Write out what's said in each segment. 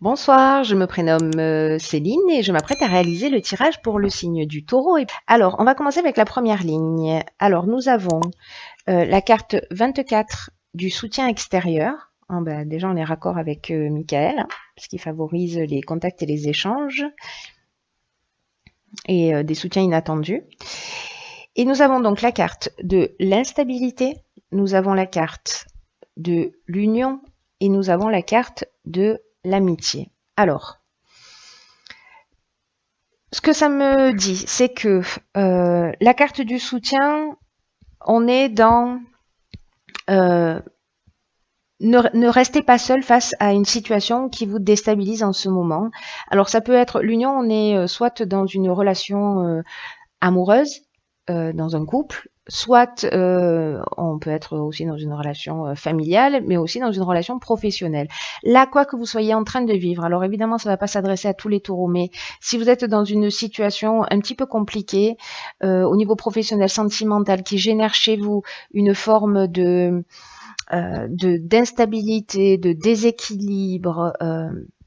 Bonsoir, je me prénomme Céline et je m'apprête à réaliser le tirage pour le signe du taureau. Alors, on va commencer avec la première ligne. Alors, nous avons la carte 24 du soutien extérieur. Déjà, on est raccord avec Michael, hein, parce qu'il favorise les contacts et les échanges et des soutiens inattendus. Et nous avons donc la carte de l'instabilité, nous avons la carte de l'union et nous avons la carte de l'amitié. Alors, ce que ça me dit, c'est que la carte du soutien, on est dans ne restez pas seul face à une situation qui vous déstabilise en ce moment. Alors ça peut être l'union, on est soit dans une relation amoureuse, dans un couple, soit on peut être aussi dans une relation familiale, mais aussi dans une relation professionnelle. Là, quoi que vous soyez en train de vivre, alors évidemment, ça ne va pas s'adresser à tous les taureaux, mais si vous êtes dans une situation un petit peu compliquée au niveau professionnel, sentimental, qui génère chez vous une forme d'instabilité, de déséquilibre,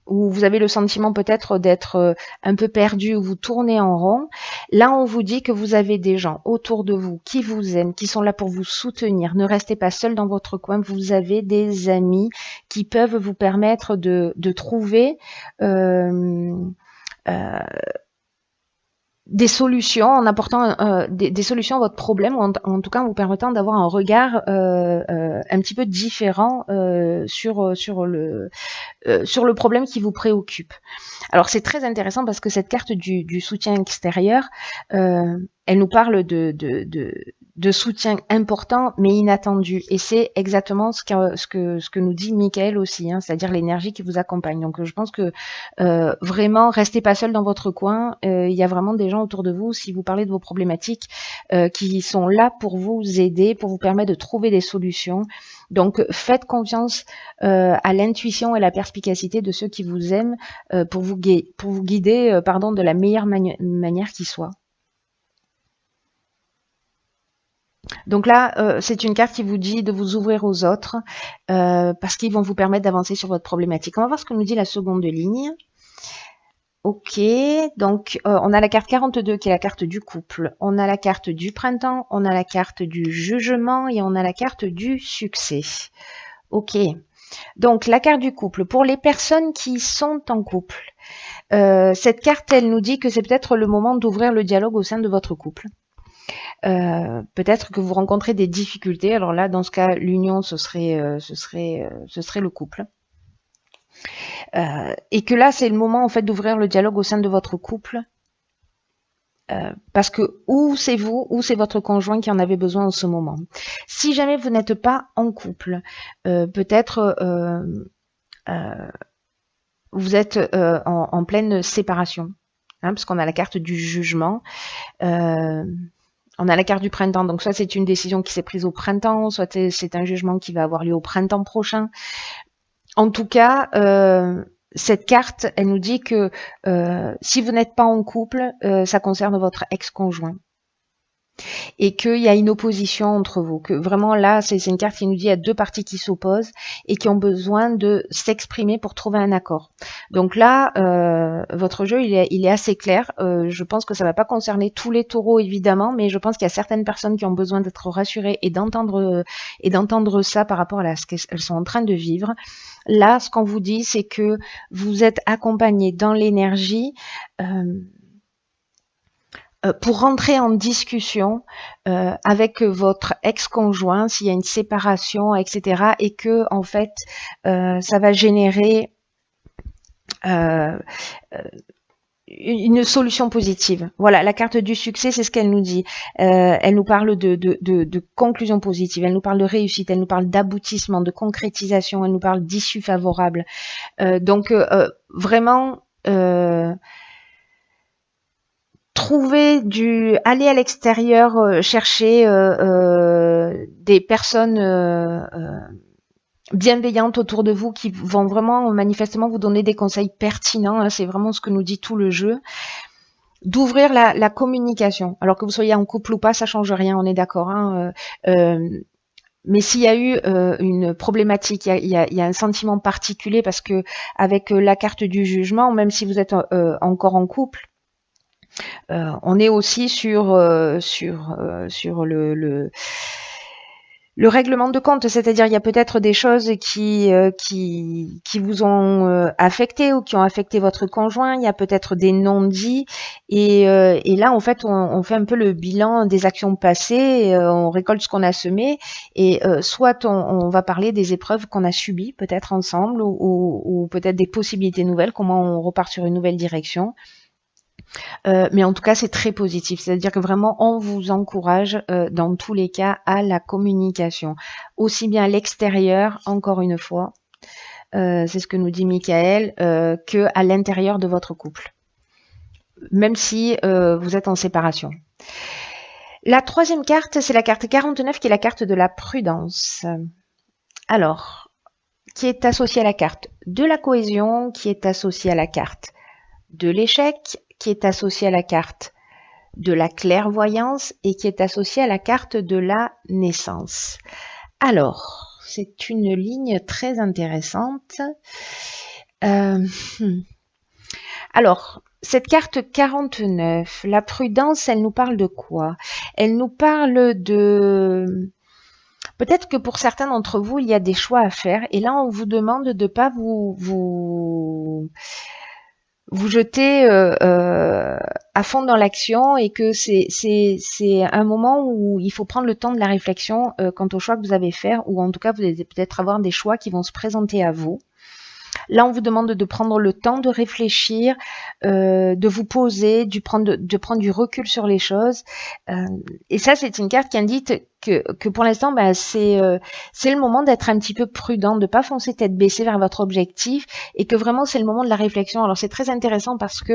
où vous avez le sentiment peut-être d'être un peu perdu, où vous tournez en rond, là on vous dit que vous avez des gens autour de vous qui vous aiment, qui sont là pour vous soutenir. Ne restez pas seul dans votre coin, vous avez des amis qui peuvent vous permettre de trouver des solutions en apportant des solutions à votre problème, ou en tout cas en vous permettant d'avoir un regard un petit peu différent sur le problème qui vous préoccupe. Alors c'est très intéressant parce que cette carte du soutien extérieur, elle nous parle de soutien important mais inattendu, et c'est exactement ce que nous dit Michael aussi, hein, c'est-à-dire l'énergie qui vous accompagne. Donc je pense que vraiment restez pas seul dans votre coin, il y a vraiment des gens autour de vous, si vous parlez de vos problématiques, qui sont là pour vous aider, pour vous permettre de trouver des solutions. Donc faites confiance à l'intuition et la perspicacité de ceux qui vous aiment pour vous guider de la meilleure manière qui soit. Donc là, c'est une carte qui vous dit de vous ouvrir aux autres parce qu'ils vont vous permettre d'avancer sur votre problématique. On va voir ce que nous dit la seconde ligne. Ok, donc on a la carte 42 qui est la carte du couple, on a la carte du printemps, on a la carte du jugement et on a la carte du succès. Ok, donc la carte du couple, pour les personnes qui sont en couple, cette carte, elle nous dit que c'est peut-être le moment d'ouvrir le dialogue au sein de votre couple. Peut-être que vous rencontrez des difficultés, alors là, dans ce cas, l'union, ce serait le couple. Et que là, c'est le moment en fait d'ouvrir le dialogue au sein de votre couple, parce que ou c'est vous ou c'est votre conjoint qui en avait besoin en ce moment. Si jamais vous n'êtes pas en couple, peut-être vous êtes en pleine séparation, hein, parce qu'on a la carte du jugement. On a la carte du printemps, donc soit c'est une décision qui s'est prise au printemps, soit c'est un jugement qui va avoir lieu au printemps prochain. En tout cas, cette carte, elle nous dit que si vous n'êtes pas en couple, ça concerne votre ex-conjoint. Et qu'il y a une opposition entre vous, que vraiment là, c'est une carte qui nous dit qu'il y a deux parties qui s'opposent et qui ont besoin de s'exprimer pour trouver un accord. Donc là, votre jeu, il est assez clair. Je pense que ça ne va pas concerner tous les taureaux, évidemment, mais je pense qu'il y a certaines personnes qui ont besoin d'être rassurées et d'entendre ça par rapport à ce qu'elles sont en train de vivre. Là, ce qu'on vous dit, c'est que vous êtes accompagné dans l'énergie pour rentrer en discussion avec votre ex-conjoint s'il y a une séparation, etc. Et que en fait, ça va générer une solution positive. Voilà, la carte du succès, c'est ce qu'elle nous dit. Elle nous parle de conclusion positive, elle nous parle de réussite, elle nous parle d'aboutissement, de concrétisation, elle nous parle d'issue favorable. Donc vraiment... aller à l'extérieur, chercher des personnes bienveillantes autour de vous qui vont vraiment manifestement vous donner des conseils pertinents, hein, c'est vraiment ce que nous dit tout le jeu. D'ouvrir la communication, alors que vous soyez en couple ou pas, ça change rien, on est d'accord, hein, Mais s'il y a eu une problématique, il y a un sentiment particulier parce que avec la carte du jugement, même si vous êtes encore en couple, on est aussi sur le règlement de compte, c'est-à-dire il y a peut-être des choses qui vous ont affecté ou qui ont affecté votre conjoint, il y a peut-être des non-dits et là en fait on fait un peu le bilan des actions passées, on récolte ce qu'on a semé et soit on va parler des épreuves qu'on a subies peut-être ensemble ou peut-être des possibilités nouvelles, comment on repart sur une nouvelle direction. Mais en tout cas, c'est très positif. C'est-à-dire que vraiment, on vous encourage dans tous les cas à la communication. Aussi bien à l'extérieur, encore une fois, c'est ce que nous dit Michael, que à l'intérieur de votre couple. Même si vous êtes en séparation. La troisième carte, c'est la carte 49 qui est la carte de la prudence. Alors, qui est associée à la carte de la cohésion, qui est associée à la carte de l'échec, qui est associée à la carte de la clairvoyance et qui est associée à la carte de la naissance. Alors, c'est une ligne très intéressante. Alors, cette carte 49, la prudence, elle nous parle de quoi? Elle nous parle de... Peut-être que pour certains d'entre vous, il y a des choix à faire et là, on vous demande de ne pas vous jeter à fond dans l'action et que c'est un moment où il faut prendre le temps de la réflexion quant au choix que vous avez fait ou en tout cas vous allez peut-être avoir des choix qui vont se présenter à vous. Là, on vous demande de prendre le temps de réfléchir, de vous poser, de prendre du recul sur les choses. Et ça, c'est une carte qui indique que pour l'instant, c'est le moment d'être un petit peu prudent, de pas foncer tête baissée vers votre objectif et que vraiment, c'est le moment de la réflexion. Alors, c'est très intéressant parce que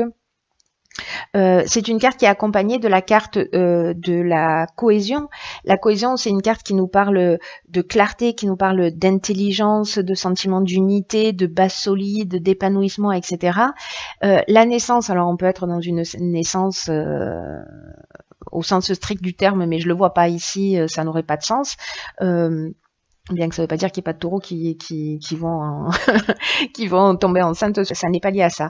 c'est une carte qui est accompagnée de la carte de la cohésion. La cohésion, c'est une carte qui nous parle de clarté, qui nous parle d'intelligence, de sentiment d'unité, de base solide, d'épanouissement, etc. La naissance, alors on peut être dans une naissance au sens strict du terme, mais je le vois pas ici, ça n'aurait pas de sens. Bien que ça ne veut pas dire qu'il n'y ait pas de taureaux qui vont qui vont tomber enceintes, ça n'est pas lié à ça.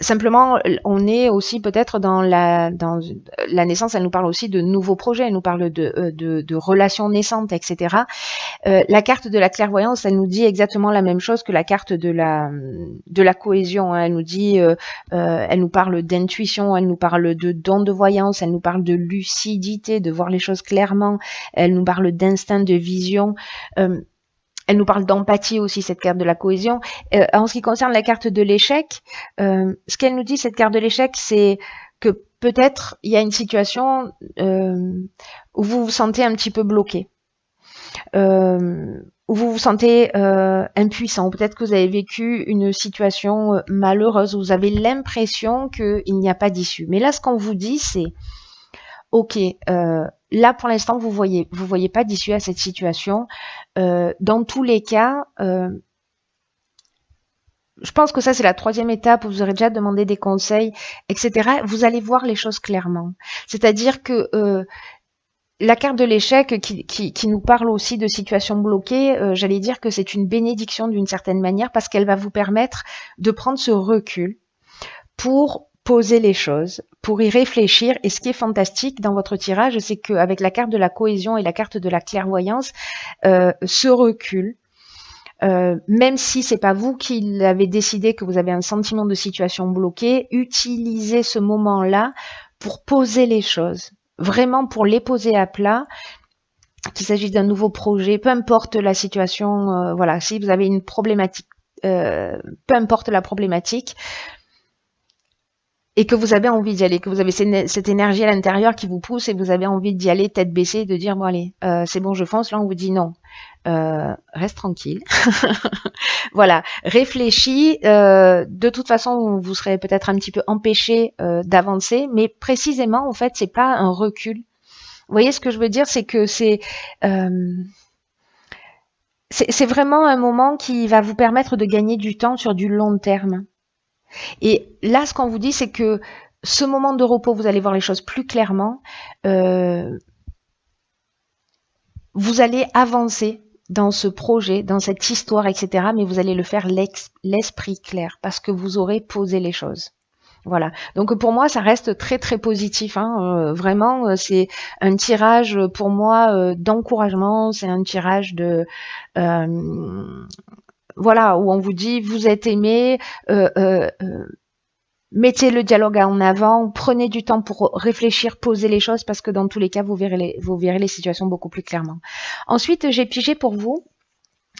Simplement, on est aussi peut-être dans la naissance, elle nous parle aussi de nouveaux projets, elle nous parle de relations naissantes, etc. La carte de la clairvoyance, elle nous dit exactement la même chose que la carte de la cohésion. Hein. Elle nous dit, elle nous parle d'intuition, elle nous parle de don de voyance, elle nous parle de lucidité, de voir les choses clairement, elle nous parle d'instinct de vision. Elle nous parle d'empathie aussi, cette carte de la cohésion. En ce qui concerne la carte de l'échec, ce qu'elle nous dit, cette carte de l'échec, c'est que peut-être il y a une situation où vous vous sentez un petit peu bloqué, où vous vous sentez impuissant, ou peut-être que vous avez vécu une situation malheureuse, où vous avez l'impression qu'il n'y a pas d'issue. Mais là, ce qu'on vous dit, c'est ok, là pour l'instant vous voyez pas d'issue à cette situation. Dans tous les cas, je pense que ça c'est la troisième étape où vous aurez déjà demandé des conseils, etc. Vous allez voir les choses clairement. C'est-à-dire que la carte de l'échec qui nous parle aussi de situations bloquées, j'allais dire que c'est une bénédiction d'une certaine manière parce qu'elle va vous permettre de prendre ce recul pour poser les choses, pour y réfléchir. Et ce qui est fantastique dans votre tirage, c'est qu'avec la carte de la cohésion et la carte de la clairvoyance, ce recul, même si c'est pas vous qui l'avez décidé, que vous avez un sentiment de situation bloquée, utilisez ce moment-là pour poser les choses, vraiment pour les poser à plat, qu'il s'agisse d'un nouveau projet, peu importe la situation, voilà, si vous avez une problématique, peu importe la problématique, et que vous avez envie d'y aller, que vous avez cette énergie à l'intérieur qui vous pousse et vous avez envie d'y aller tête baissée et de dire bon allez, c'est bon je fonce, là on vous dit non, reste tranquille. Voilà, réfléchis, de toute façon vous serez peut-être un petit peu empêché d'avancer, mais précisément en fait c'est pas un recul. Vous voyez ce que je veux dire, c'est que c'est vraiment un moment qui va vous permettre de gagner du temps sur du long terme. Et là, ce qu'on vous dit, c'est que ce moment de repos, vous allez voir les choses plus clairement. vous allez avancer dans ce projet, dans cette histoire, etc. Mais vous allez le faire l'esprit clair parce que vous aurez posé les choses. Voilà. Donc pour moi, ça reste très très positif. Hein. Vraiment, c'est un tirage pour moi d'encouragement. C'est un tirage de voilà où on vous dit vous êtes aimé. Mettez le dialogue en avant, prenez du temps pour réfléchir, poser les choses, parce que dans tous les cas, vous verrez les situations beaucoup plus clairement. Ensuite, j'ai pigé pour vous.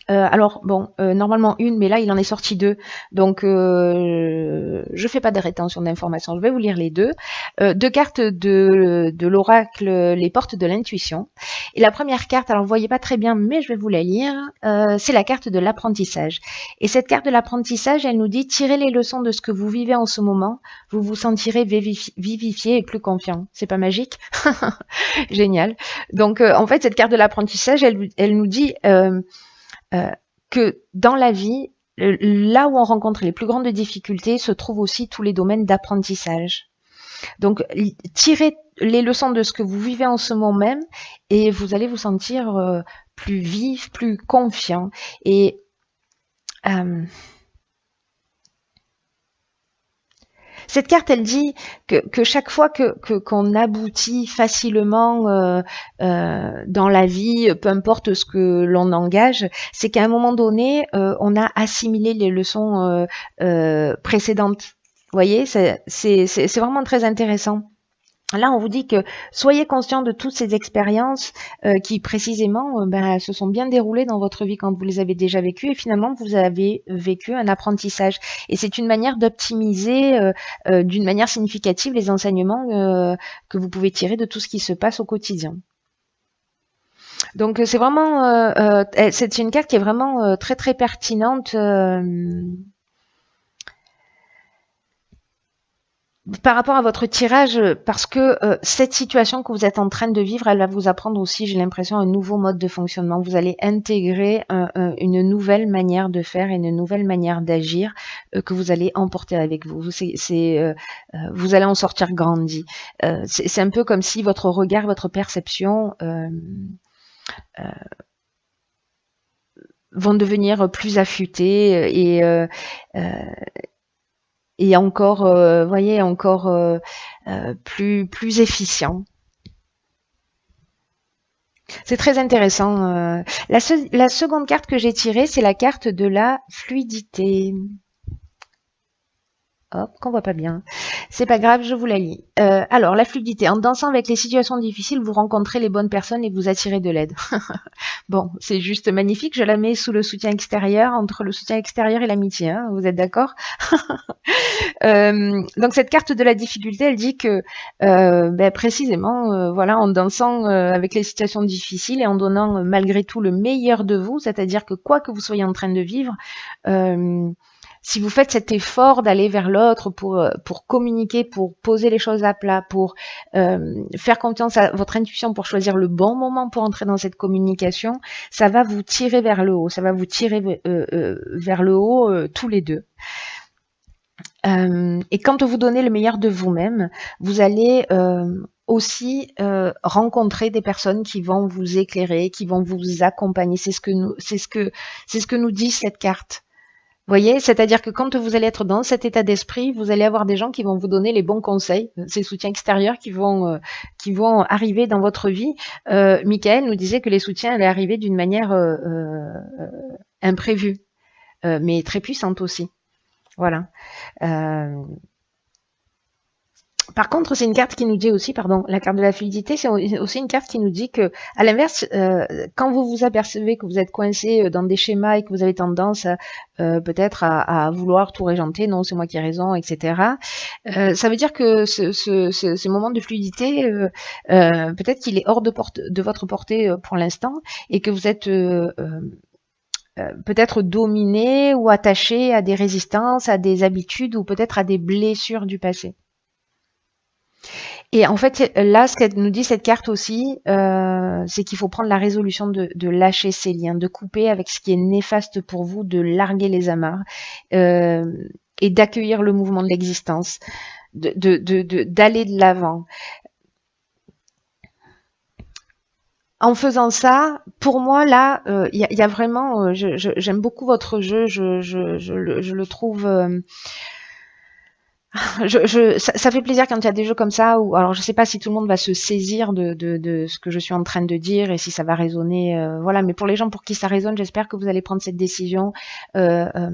Alors bon, normalement une, mais là il en est sorti deux, donc je fais pas de rétention d'informations, je vais vous lire les deux. Deux cartes de l'oracle, les portes de l'intuition. Et la première carte, alors vous voyez pas très bien, mais je vais vous la lire, c'est la carte de l'apprentissage. Et cette carte de l'apprentissage, elle nous dit, tirez les leçons de ce que vous vivez en ce moment, vous vous sentirez vivifié et plus confiant. C'est pas magique? Génial. Donc en fait, cette carte de l'apprentissage, elle nous dit que dans la vie, là où on rencontre les plus grandes difficultés, se trouvent aussi tous les domaines d'apprentissage. Donc, tirez les leçons de ce que vous vivez en ce moment même et vous allez vous sentir plus vif, plus confiant. Et cette carte, elle dit que chaque fois qu'on aboutit facilement dans la vie, peu importe ce que l'on engage, c'est qu'à un moment donné, on a assimilé les leçons précédentes. Vous voyez, c'est vraiment très intéressant. Là, on vous dit que soyez conscient de toutes ces expériences qui, précisément, se sont bien déroulées dans votre vie quand vous les avez déjà vécues et finalement, vous avez vécu un apprentissage. Et c'est une manière d'optimiser d'une manière significative les enseignements que vous pouvez tirer de tout ce qui se passe au quotidien. Donc, c'est vraiment, c'est une carte qui est vraiment très, très pertinente par rapport à votre tirage, parce que cette situation que vous êtes en train de vivre, elle va vous apprendre aussi, j'ai l'impression, un nouveau mode de fonctionnement. Vous allez intégrer une nouvelle manière de faire et une nouvelle manière d'agir que vous allez emporter avec vous. Vous allez en sortir grandi. C'est un peu comme si votre regard, votre perception vont devenir plus affûtés et encore, voyez, encore plus efficient. C'est très intéressant. La seconde carte que j'ai tirée, c'est la carte de la fluidité. Hop, qu'on voit pas bien. C'est pas grave, je vous la lis. Alors, la fluidité. En dansant avec les situations difficiles, vous rencontrez les bonnes personnes et vous attirez de l'aide. Bon, c'est juste magnifique. Je la mets sous le soutien extérieur, entre le soutien extérieur et l'amitié. Hein, vous êtes d'accord? Donc cette carte de la difficulté, elle dit que précisément, voilà, en dansant avec les situations difficiles et en donnant malgré tout le meilleur de vous, c'est-à-dire que quoi que vous soyez en train de vivre, si vous faites cet effort d'aller vers l'autre pour communiquer, pour poser les choses à plat, pour faire confiance à votre intuition, pour choisir le bon moment pour entrer dans cette communication, ça va vous tirer vers le haut, ça va vous tirer vers le haut tous les deux. Et quand vous donnez le meilleur de vous-même, vous allez aussi rencontrer des personnes qui vont vous éclairer, qui vont vous accompagner. C'est ce que nous dit cette carte. Vous voyez, c'est-à-dire que quand vous allez être dans cet état d'esprit, vous allez avoir des gens qui vont vous donner les bons conseils, ces soutiens extérieurs qui vont arriver dans votre vie. Michael nous disait que les soutiens allaient arriver d'une manière imprévue, mais très puissante aussi. Voilà. Par contre, c'est une carte qui nous dit aussi, pardon, la carte de la fluidité, c'est aussi une carte qui nous dit que, à l'inverse, quand vous vous apercevez que vous êtes coincé dans des schémas et que vous avez tendance peut-être à vouloir tout régenter, non, c'est moi qui ai raison, etc. Ça veut dire que ce moment de fluidité, peut-être qu'il est hors de votre portée pour l'instant et que vous êtes peut-être dominé ou attaché à des résistances, à des habitudes ou peut-être à des blessures du passé. Et en fait, là, ce qu'elle nous dit cette carte aussi, c'est qu'il faut prendre la résolution de lâcher ces liens, de couper avec ce qui est néfaste pour vous, de larguer les amarres et d'accueillir le mouvement de l'existence, d'aller de l'avant. en faisant ça, pour moi, là, y a vraiment, j'aime beaucoup votre jeu, je le trouve, ça fait plaisir quand il y a des jeux comme ça, où, alors je sais pas si tout le monde va se saisir de ce que je suis en train de dire et si ça va résonner, voilà, mais pour les gens pour qui ça résonne, j'espère que vous allez prendre cette décision, euh, euh,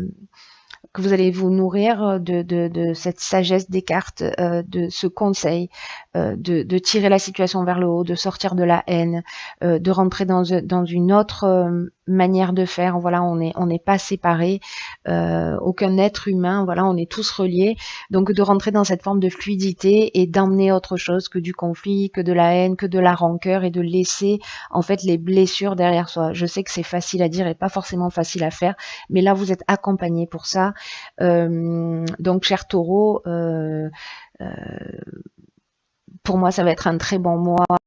que vous allez vous nourrir de cette sagesse des cartes, de ce conseil, de tirer la situation vers le haut, de sortir de la haine, de rentrer dans une autre manière de faire. Voilà, on n'est pas séparés, aucun être humain. Voilà, on est tous reliés. Donc de rentrer dans cette forme de fluidité et d'emmener autre chose que du conflit, que de la haine, que de la rancœur, et de laisser en fait les blessures derrière soi. Je sais que c'est facile à dire et pas forcément facile à faire, mais là vous êtes accompagné pour ça. Donc, cher Taureau, pour moi, ça va être un très bon mois.